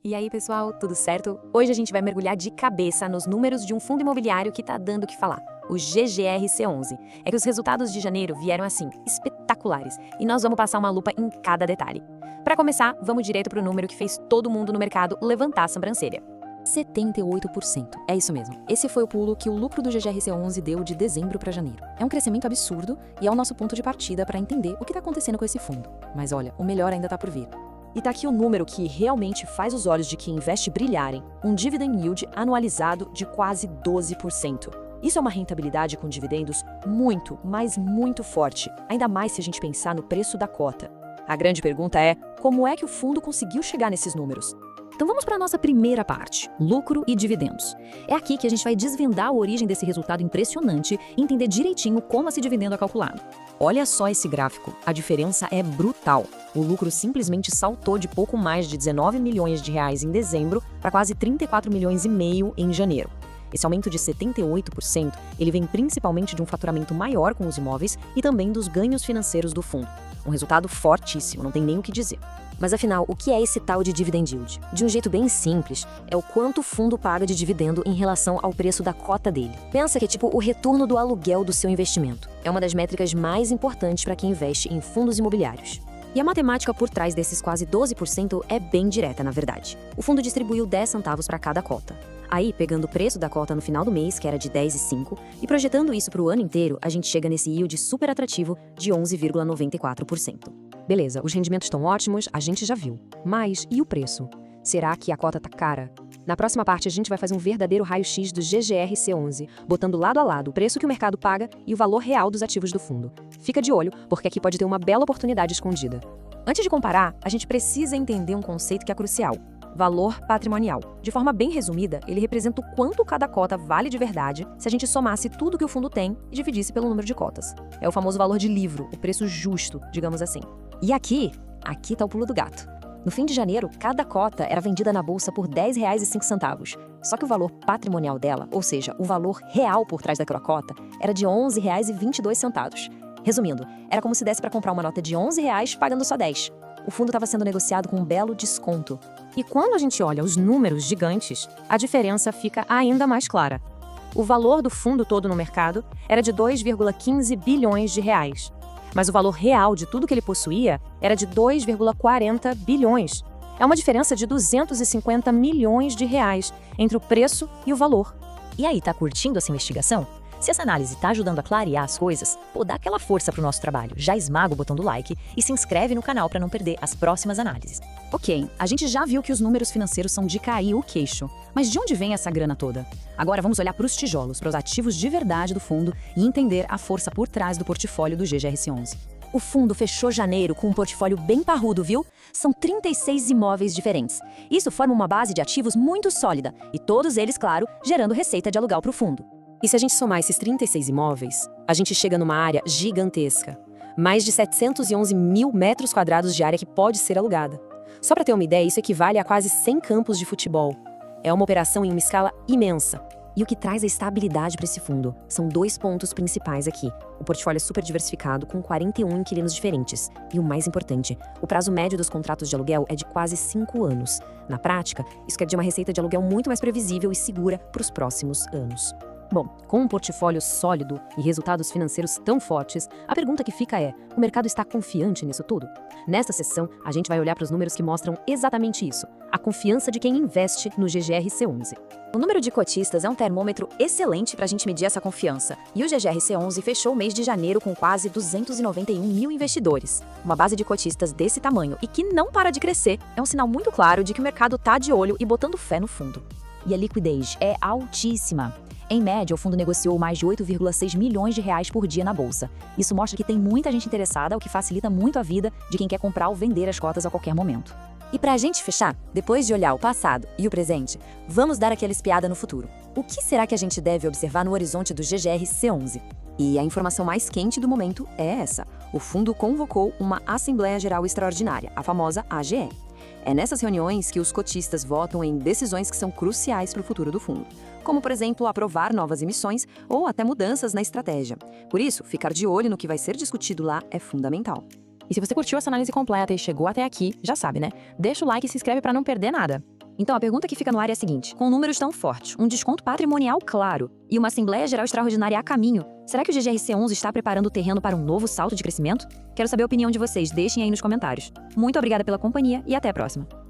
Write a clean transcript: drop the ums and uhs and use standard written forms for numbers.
E aí, pessoal, tudo certo? Hoje a gente vai mergulhar de cabeça nos números de um fundo imobiliário que tá dando o que falar, o GGRC11. É que os resultados de janeiro vieram assim, espetaculares, e nós vamos passar uma lupa em cada detalhe. Para começar, vamos direto pro número que fez todo mundo no mercado levantar a sobrancelha. 78%. É isso mesmo. Esse foi o pulo que o lucro do GGRC11 deu de dezembro para janeiro. É um crescimento absurdo e é o nosso ponto de partida para entender o que está acontecendo com esse fundo. Mas olha, o melhor ainda está por vir. E tá aqui o número que realmente faz os olhos de quem investe brilharem, um dividend yield anualizado de quase 12%. Isso é uma rentabilidade com dividendos muito, mas muito forte, ainda mais se a gente pensar no preço da cota. A grande pergunta é, como é que o fundo conseguiu chegar nesses números? Então vamos para a nossa primeira parte, lucro e dividendos. É aqui que a gente vai desvendar a origem desse resultado impressionante e entender direitinho como esse dividendo é calculado. Olha só esse gráfico, a diferença é brutal. O lucro simplesmente saltou de pouco mais de 19 milhões de reais em dezembro para quase 34 milhões e meio em janeiro. Esse aumento de 78%, ele vem principalmente de um faturamento maior com os imóveis e também dos ganhos financeiros do fundo. Um resultado fortíssimo, não tem nem o que dizer. Mas afinal, o que é esse tal de dividend yield? De um jeito bem simples, é o quanto o fundo paga de dividendo em relação ao preço da cota dele. Pensa que é tipo o retorno do aluguel do seu investimento. É uma das métricas mais importantes para quem investe em fundos imobiliários. E a matemática por trás desses quase 12% é bem direta, na verdade. O fundo distribuiu 10 centavos para cada cota. Aí, pegando o preço da cota no final do mês, que era de 10,5, e projetando isso para o ano inteiro, a gente chega nesse yield super atrativo de 11,94%. Beleza, os rendimentos estão ótimos, a gente já viu. Mas, e o preço? Será que a cota tá cara? Na próxima parte, a gente vai fazer um verdadeiro raio-x do GGRC11, botando lado a lado o preço que o mercado paga e o valor real dos ativos do fundo. Fica de olho, porque aqui pode ter uma bela oportunidade escondida. Antes de comparar, a gente precisa entender um conceito que é crucial: valor patrimonial. De forma bem resumida, ele representa o quanto cada cota vale de verdade se a gente somasse tudo que o fundo tem e dividisse pelo número de cotas. É o famoso valor de livro, o preço justo, digamos assim. E aqui tá o pulo do gato. No fim de janeiro, cada cota era vendida na bolsa por R$ 10,05. Só que o valor patrimonial dela, ou seja, o valor real por trás daquela cota, era de R$ 11,22. Resumindo, era como se desse para comprar uma nota de R$ 11 pagando só 10. O fundo estava sendo negociado com um belo desconto. E quando a gente olha os números gigantes, a diferença fica ainda mais clara. O valor do fundo todo no mercado era de 2,15 bilhões de reais. Mas o valor real de tudo que ele possuía era de 2,40 bilhões. É uma diferença de 250 milhões de reais entre o preço e o valor. E aí, tá curtindo essa investigação? Se essa análise tá ajudando a clarear as coisas, pô, dá aquela força pro nosso trabalho. Já esmaga o botão do like e se inscreve no canal para não perder as próximas análises. Ok, a gente já viu que os números financeiros são de cair o queixo. Mas de onde vem essa grana toda? Agora vamos olhar para os tijolos, para os ativos de verdade do fundo e entender a força por trás do portfólio do GGRC11. O fundo fechou janeiro com um portfólio bem parrudo, viu? São 36 imóveis diferentes. Isso forma uma base de ativos muito sólida e todos eles, claro, gerando receita de aluguel para o fundo. E se a gente somar esses 36 imóveis, a gente chega numa área gigantesca. Mais de 711 mil metros quadrados de área que pode ser alugada. Só para ter uma ideia, isso equivale a quase 100 campos de futebol. É uma operação em uma escala imensa. E o que traz a estabilidade para esse fundo são 2 pontos principais aqui. O portfólio é super diversificado, com 41 inquilinos diferentes. E o mais importante, o prazo médio dos contratos de aluguel é de quase 5 anos. Na prática, isso quer dizer uma receita de aluguel muito mais previsível e segura para os próximos anos. Bom, com um portfólio sólido e resultados financeiros tão fortes, a pergunta que fica é: o mercado está confiante nisso tudo? Nesta sessão, a gente vai olhar para os números que mostram exatamente isso, a confiança de quem investe no GGRC11. O número de cotistas é um termômetro excelente para a gente medir essa confiança, e o GGRC11 fechou o mês de janeiro com quase 291 mil investidores. Uma base de cotistas desse tamanho e que não para de crescer é um sinal muito claro de que o mercado está de olho e botando fé no fundo. E a liquidez é altíssima. Em média, o fundo negociou mais de 8,6 milhões de reais por dia na bolsa. Isso mostra que tem muita gente interessada, o que facilita muito a vida de quem quer comprar ou vender as cotas a qualquer momento. E pra gente fechar, depois de olhar o passado e o presente, vamos dar aquela espiada no futuro. O que será que a gente deve observar no horizonte do GGRC11? E a informação mais quente do momento é essa: o fundo convocou uma Assembleia Geral Extraordinária, a famosa AGE. É nessas reuniões que os cotistas votam em decisões que são cruciais para o futuro do fundo, como, por exemplo, aprovar novas emissões ou até mudanças na estratégia. Por isso, ficar de olho no que vai ser discutido lá é fundamental. E se você curtiu essa análise completa e chegou até aqui, já sabe, né? Deixa o like e se inscreve para não perder nada. Então a pergunta que fica no ar é a seguinte: com números tão fortes, um desconto patrimonial claro e uma Assembleia Geral Extraordinária a caminho, será que o GGRC11 está preparando o terreno para um novo salto de crescimento? Quero saber a opinião de vocês, deixem aí nos comentários. Muito obrigada pela companhia e até a próxima.